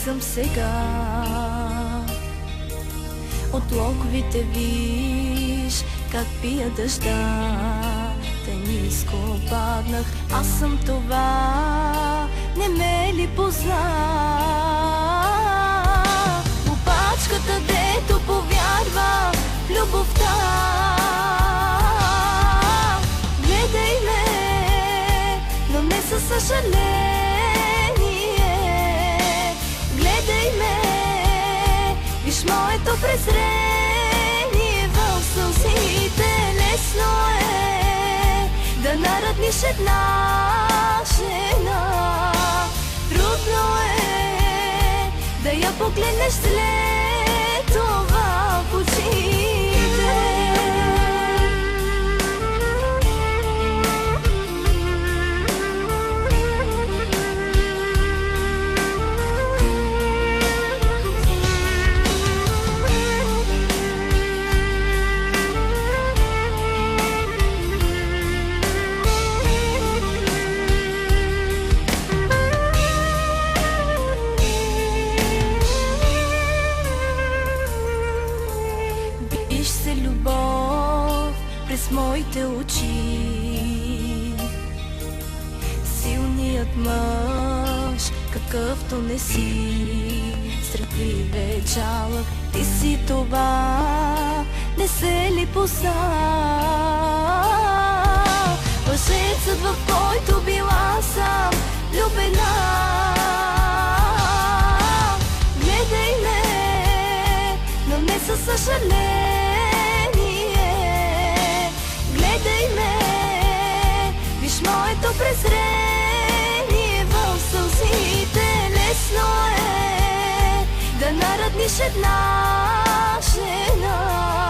съм сега. От локовите виж как пия дъжда, те ниско паднах, аз съм това, не ме ли позна? Опачката, дето повярва в любовта. Гледай ме, но не със съжаление. Гледай ме, виж моето презрение в сълзите. Лесно е да наредниш една жена, трудно е да я погледнеш след това в очите. Любов през моите очи, силният мъж, какъвто не си, страхливе жалък, ти си това, не се ли позна? Лъжецът, в който била съм влюбена. Гледай ме, но не със съжаление. Гледай ме, виж моето презрение в сълзите. Лесно е да наредниш една жена,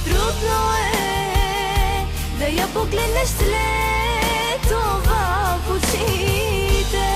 трудно е да я погледнеш след това в очите.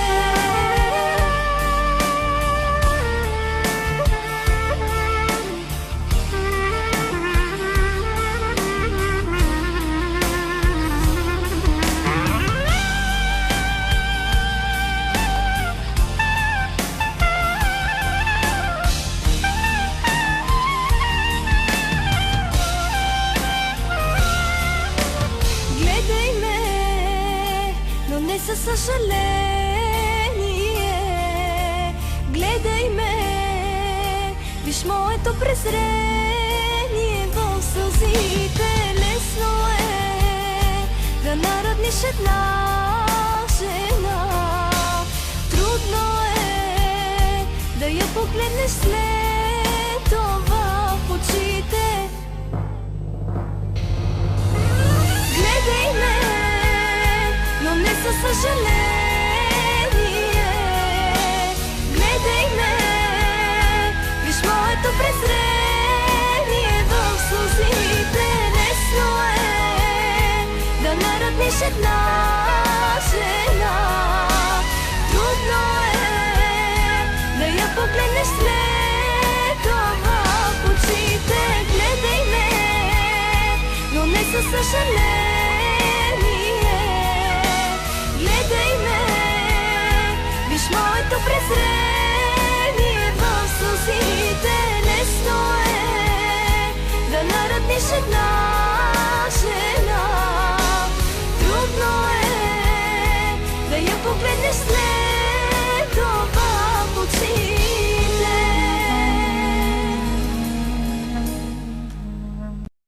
Не със съжаление. Гледай ме, виж моето презрение в сълзите. Лесно е да наредниш една жена, трудно е да я погледнеш след това в очите. Гледай ме, но не със съжаление. Гледай ме, виж моето презрение в сълзите. Лесно е да наредниш една жена, трудно е да я погледнеш след това в очите. Гледай ме, но не със съжаление. Гледай ме, виж моето презрение в сълзите. Лесно е да наредниш една